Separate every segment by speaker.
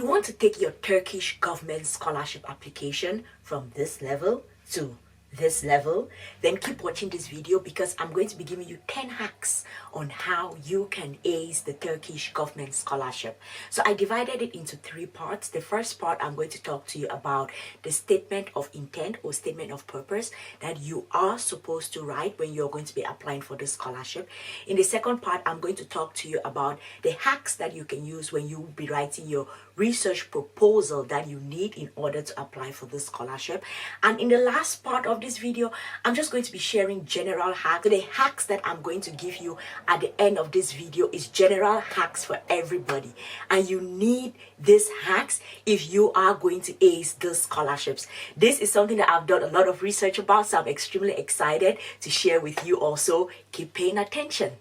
Speaker 1: you want to take your Turkish government scholarship application from this level to this level, then keep watching this video because I'm going to be giving you 10 hacks on how you can ace the Turkish government scholarship. So I divided it into 3 parts. The first part, I'm going to talk to you about the statement of intent or statement of purpose that you are supposed to write when you're going to be applying for the scholarship. In the second part, I'm going to talk to you about the hacks that you can use when you will be writing your research proposal that you need in order to apply for the scholarship. And in the last part of this video, I'm just going to be sharing general hacks. So the hacks that I'm going to give you at the end of this video is general hacks for everybody, and you need these hacks if you are going to ace the scholarships. This is something that I've done a lot of research about, so I'm extremely excited to share with you also. Keep paying attention.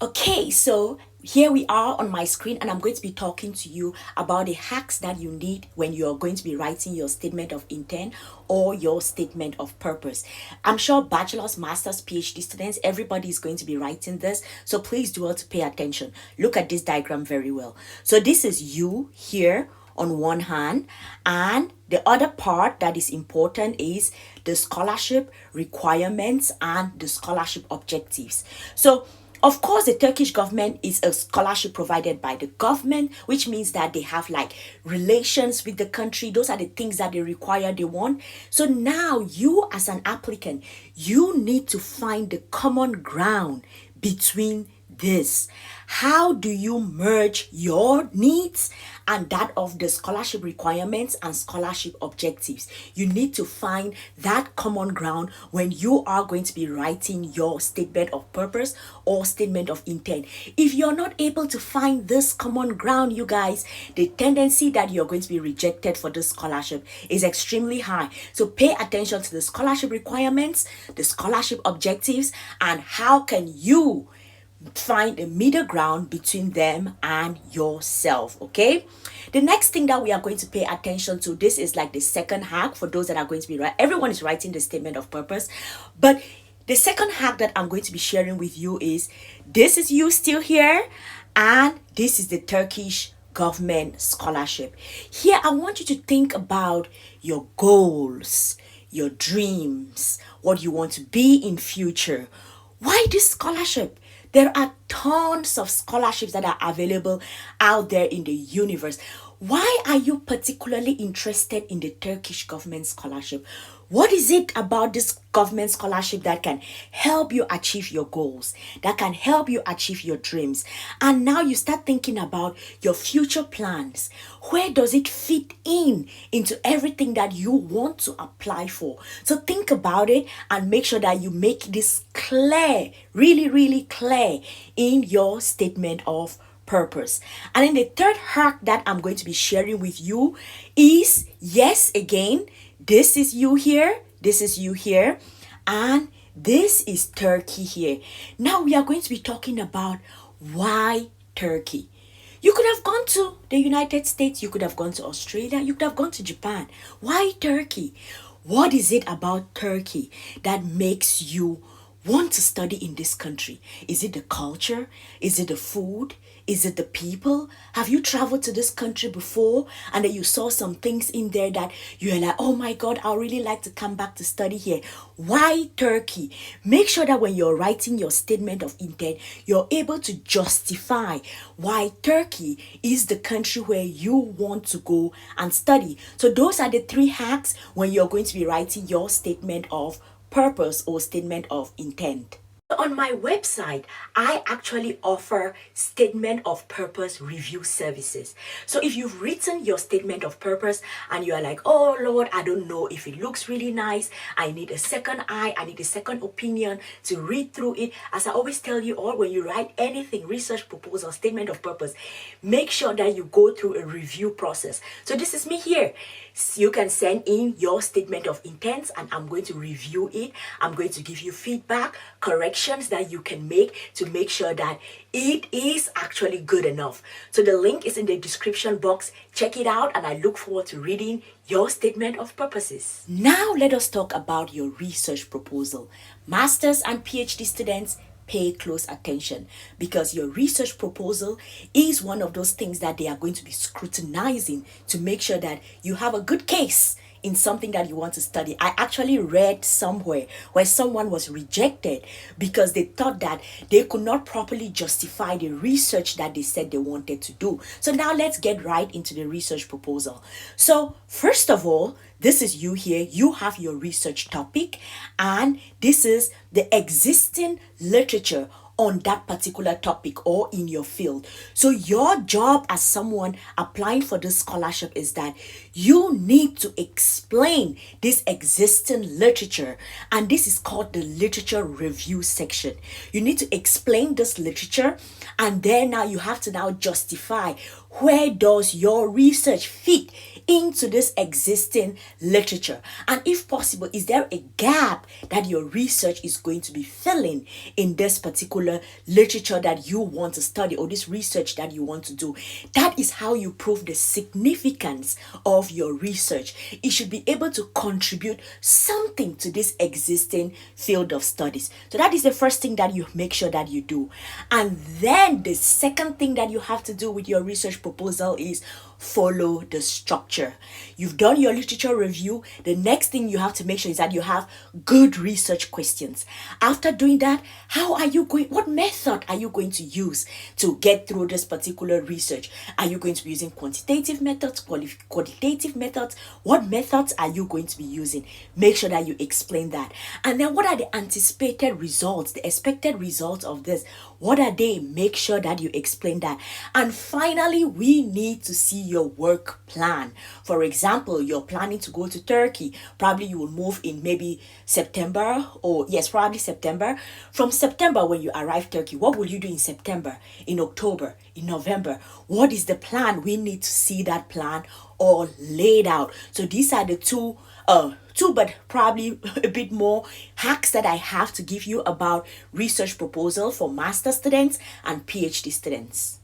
Speaker 1: Okay, so here we are on my screen, and I'm going to be talking to you about the hacks that you need when you're going to be writing your statement of intent or your statement of purpose. I'm sure bachelor's, master's, PhD students, everybody is going to be writing this, so please do well to pay attention. Look at this diagram very well. So this is you here on one hand, and the other part that is important is the scholarship requirements and the scholarship objectives. So of course, the Turkish government is a scholarship provided by the government, which means that they have like relations with the country. Those are the things that they require, they want. So now you as an applicant, you need to find the common ground between this. How do you merge your needs and that of the scholarship requirements and scholarship objectives? You need to find that common ground when you are going to be writing your statement of purpose or statement of intent. If you're not able to find this common ground, you guys, the tendency that you're going to be rejected for this scholarship is extremely high. So pay attention to the scholarship requirements, the scholarship objectives, and how can you find a middle ground between them and yourself. Okay, the next thing that we are going to pay attention to, this is like the second hack for those that are going to be right. Everyone is writing the statement of purpose, but the second hack that I'm going to be sharing with you is, this is you still here, and this is the Turkish government scholarship. Here I want you to think about your goals, your dreams, what you want to be in future. Why this scholarship? There are tons of scholarships that are available out there in the universe. Why are you particularly interested in the Turkish government scholarship? What is it about this government scholarship that can help you achieve your goals, that can help you achieve your dreams? And now you start thinking about your future plans. Where does it fit into everything that you want to apply for? So think about it and make sure that you make this clear, really, really clear in your statement of purpose. And then the third hack that I'm going to be sharing with you is, yes, again, this is you here, this is you here, and this is Turkey here. Now we are going to be talking about why Turkey. You could have gone to the United States, you could have gone to Australia, you could have gone to Japan. Why Turkey? What is it about Turkey that makes you want to study in this country? Is it the culture? Is it the food? Is it the people? Have you traveled to this country before and then you saw some things in there that you're like, oh my God, I really like to come back to study here? Why Turkey? Make sure that when you're writing your statement of intent, you're able to justify why Turkey is the country where you want to go and study. So those are the 3 hacks when you're going to be writing your statement of purpose or statement of intent. On my website, I actually offer statement of purpose review services. So if you've written your statement of purpose and you're like, oh Lord, I don't know if it looks really nice, I need a second eye, I need a second opinion to read through it. As I always tell you all, when you write anything, research proposal, statement of purpose, make sure that you go through a review process. So this is me here. You can send in your statement of intent and I'm going to review it. I'm going to give you feedback, corrections that you can make to make sure that it is actually good enough. So the link is in the description box. Check it out and I look forward to reading your statement of purposes. Now let us talk about your research proposal. Masters and PhD students, pay close attention, because your research proposal is one of those things that they are going to be scrutinizing to make sure that you have a good case in something that you want to study. I actually read somewhere where someone was rejected because they thought that they could not properly justify the research that they said they wanted to do. So now let's get right into the research proposal. So first of all, this is you here. You have your research topic, and this is the existing literature on that particular topic or in your field. So your job as someone applying for this scholarship is that you need to explain this existing literature, and this is called the literature review section. You need to explain this literature, and then now you have to now justify where does your research fit into this existing literature, and if possible, is there a gap that your research is going to be filling in this particular literature that you want to study, or this research that you want to do. That is how you prove the significance of your research. It should be able to contribute something to this existing field of studies. So that is the first thing that you make sure that you do. And then the second thing that you have to do with your research proposal is follow the structure. You've done your literature review. The next thing you have to make sure is that you have good research questions. After doing that, what method are you going to use to get through this particular research? Are you going to be using quantitative methods, qualitative methods? What methods are you going to be using? Make sure that you explain that. And then what are the anticipated results, the expected results of this? What are they? Make sure that you explain that. And finally, we need to see your work plan. For example, you're planning to go to Turkey. Probably you will move in maybe September, or yes, probably September. From September, when you arrive Turkey, what will you do in September, in October, in November? What is the plan? We need to see that plan all laid out. So these are the two, but probably a bit more hacks that I have to give you about research proposal for master students and PhD students.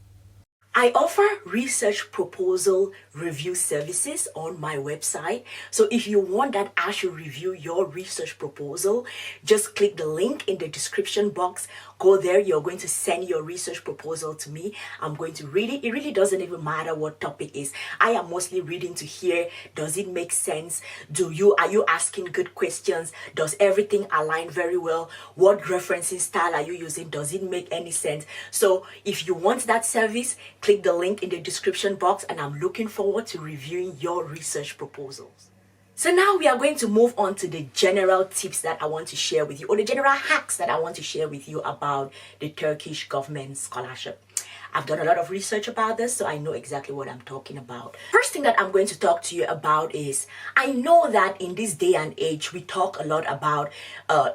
Speaker 1: I offer research proposal review services on my website. So if you want that I should review your research proposal, just click the link in the description box. Go there. You're going to send your research proposal to me. I'm going to read it. It really doesn't even matter what topic is. I am mostly reading to hear, does it make sense? Are you asking good questions? Does everything align very well? What referencing style are you using? Does it make any sense? So if you want that service, click the link in the description box, and I'm looking forward to reviewing your research proposals. So now we are going to move on to the general tips that I want to share with you, or the general hacks that I want to share with you about the Turkish government scholarship. I've done a lot of research about this, so I know exactly what I'm talking about. First thing that I'm going to talk to you about is, I know that in this day and age, we talk a lot about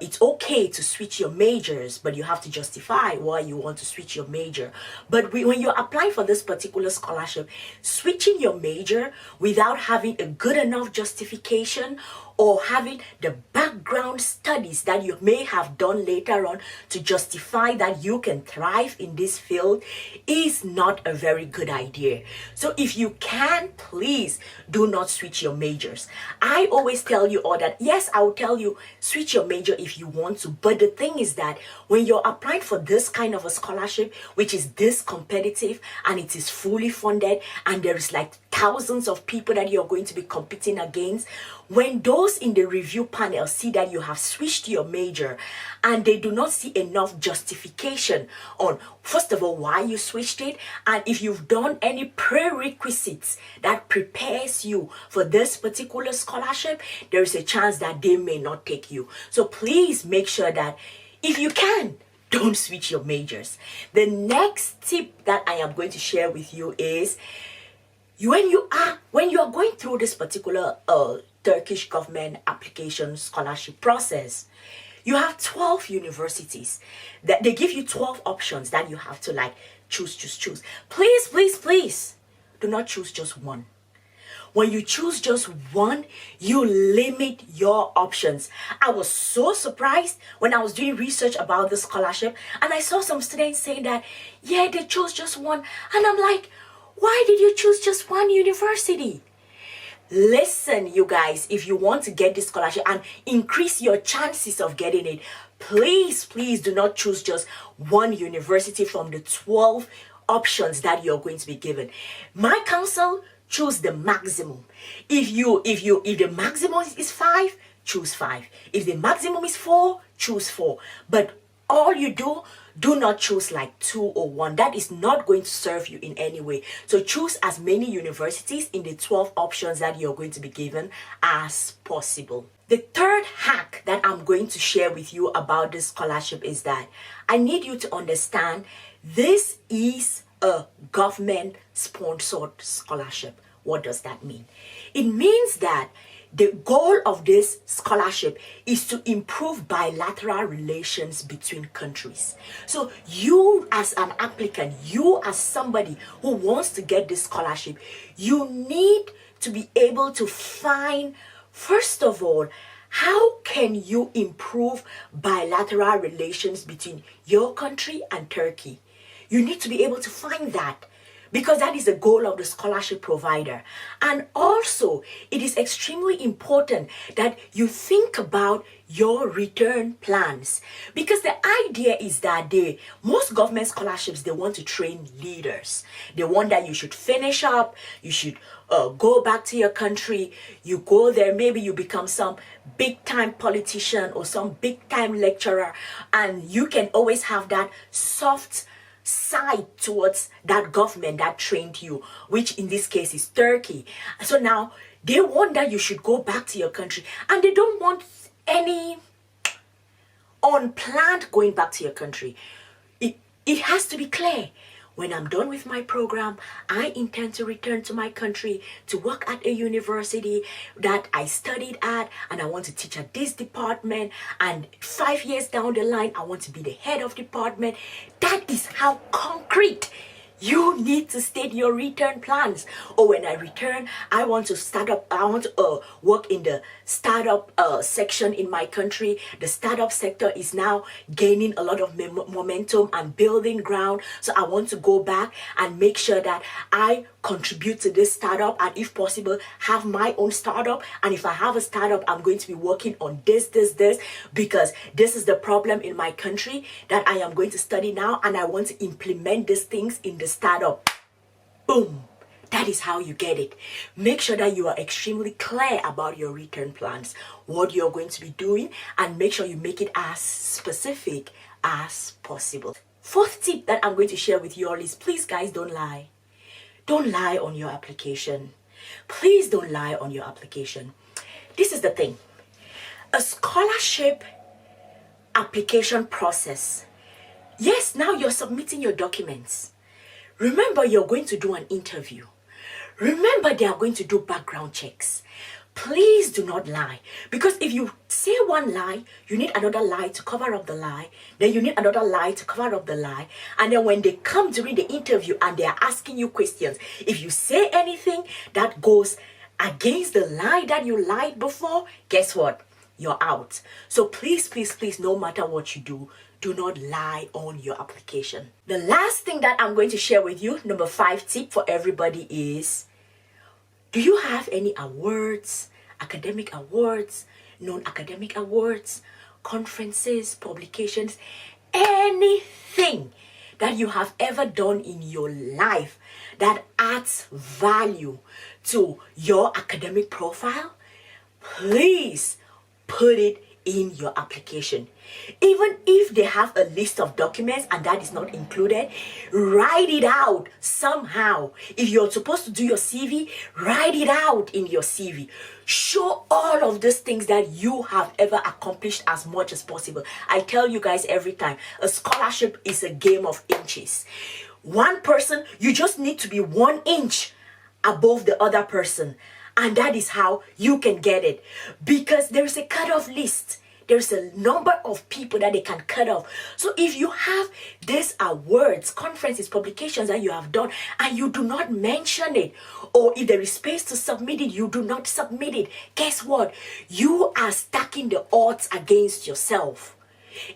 Speaker 1: it's okay to switch your majors, but you have to justify why you want to switch your major. But when you're applying for this particular scholarship, switching your major without having a good enough justification, or having the background studies that you may have done later on to justify that you can thrive in this field, is not a very good idea. So if you can, please do not switch your majors. I always tell you all that, yes, I will tell you switch your major if you want to, but the thing is that when you're applying for this kind of a scholarship, which is this competitive and it is fully funded, and there is like thousands of people that you're going to be competing against, when those in the review panel see that you have switched your major and they do not see enough justification on, first of all, why you switched it, and if you've done any prerequisites that prepares you for this particular scholarship, there is a chance that they may not take you. So please make sure that if you can, don't switch your majors. The next tip that I am going to share with you is, when you are going through this particular Turkish government application scholarship process, you have 12 universities that they give you 12 options that you have to like choose. Please do not choose just one. When you choose just one, you limit your options. I was so surprised when I was doing research about this scholarship, and I saw some students saying that, yeah, they chose just one. And I'm like, why did you choose just one university? Listen, you guys, if you want to get this scholarship and increase your chances of getting it, please, please do not choose just one university from the 12 options that you're going to be given. My counsel, choose the maximum. If the maximum is 5, choose 5. If the maximum is 4, choose 4. But all you do not choose like 2 or 1. That is not going to serve you in any way. So choose as many universities in the 12 options that you're going to be given as possible. The third hack that I'm going to share with you about this scholarship is that I need you to understand this is a government-sponsored scholarship. What does that mean? It means that the goal of this scholarship is to improve bilateral relations between countries. So you as an applicant, you as somebody who wants to get this scholarship, you need to be able to find, first of all, how can you improve bilateral relations between your country and Turkey? You need to be able to find that, because that is the goal of the scholarship provider. And also, it is extremely important that you think about your return plans, because the idea is that most government scholarships, they want to train leaders. They want that you should finish up, you should go back to your country, you go there, maybe you become some big time politician or some big time lecturer, and you can always have that soft side towards that government that trained you, which in this case is Turkey. So now they want that you should go back to your country, and they don't want any unplanned going back to your country. It has to be clear. When I'm done with my program, I intend to return to my country to work at a university that I studied at, and I want to teach at this department, and 5 years down the line, I want to be the head of department. That is how concrete you need to state your return plans. Or when I return, I want to work in the startup section in my country. The startup sector is now gaining a lot of momentum and building ground. So I want to go back and make sure that I contribute to this startup, and if possible, have my own startup. And if I have a startup, I'm going to be working on this, because this is the problem in my country that I am going to study now, and I want to implement these things in the startup. Boom. That is how you get it. Make sure that you are extremely clear about your return plans, what you're going to be doing, and make sure you make it as specific as possible. Fourth tip that I'm going to share with you all is, please guys, don't lie. Don't lie on your application. Please don't lie on your application. This is the thing. A scholarship application process. Yes, now you're submitting your documents. Remember, you're going to do an interview. Remember, they are going to do background checks. Please do not lie, because if you say one lie, you need another lie to cover up the lie, then you need another lie to cover up the lie, and then when they come during the interview and they are asking you questions, if you say anything that goes against the lie that you lied before, guess what? You're out. So please, please, please, no matter what you do not lie on your application. The last thing that I'm going to share with you, number 5 tip for everybody is, do you have any awards, academic awards, non-academic awards, conferences, publications, anything that you have ever done in your life that adds value to your academic profile? Please put it in your application. Even if they have a list of documents and that is not included, write it out somehow. If you're supposed to do your CV, write it out in your CV. Show all of these things that you have ever accomplished as much as possible. I tell you guys every time, a scholarship is a game of inches. One person, you just need to be 1 inch above the other person. And that is how you can get it. Because there is a cutoff list. There's a number of people that they can cut off. So if you have these awards, conferences, publications that you have done, and you do not mention it, or if there is space to submit it, you do not submit it, guess what? You are stacking the odds against yourself.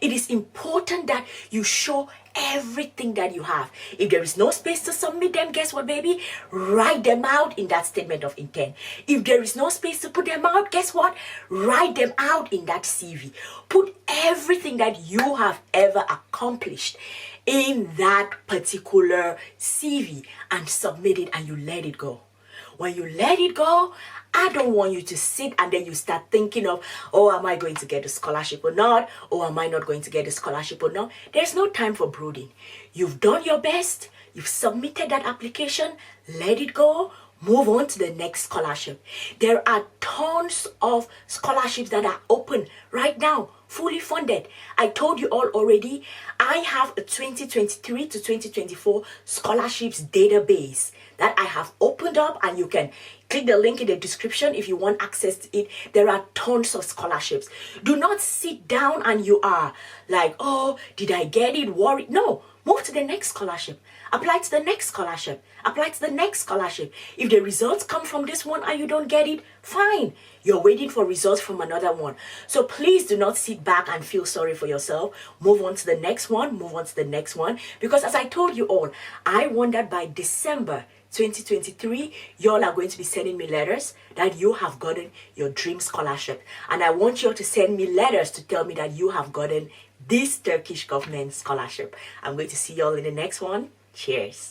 Speaker 1: It is important that you show everything that you have. If there is no space to submit them, guess what, baby? Write them out in that statement of intent. If there is no space to put them out, guess what? Write them out in that CV. Put everything that you have ever accomplished in that particular CV and submit it, and you let it go. When you let it go, I don't want you to sit and then you start thinking of, oh, am I going to get a scholarship or not? Or am I not going to get a scholarship or not? There's no time for brooding. You've done your best. You've submitted that application. Let it go. Move on to the next scholarship. There are tons of scholarships that are open right now, fully funded. I told you all already, I have a 2023 to 2024 scholarships database that I have opened up, and you can click the link in the description if you want access to it. There are tons of scholarships. Do not sit down and you are like, oh, did I get it? Worried. No, move to the next scholarship. Apply to the next scholarship. Apply to the next scholarship. If the results come from this one and you don't get it, fine. You're waiting for results from another one. So please do not sit back and feel sorry for yourself. Move on to the next one. Move on to the next one. Because as I told you all, I want that by December 2023, y'all are going to be sending me letters that you have gotten your dream scholarship. And I want you all to send me letters to tell me that you have gotten this Turkish government scholarship. I'm going to see y'all in the next one. Cheers.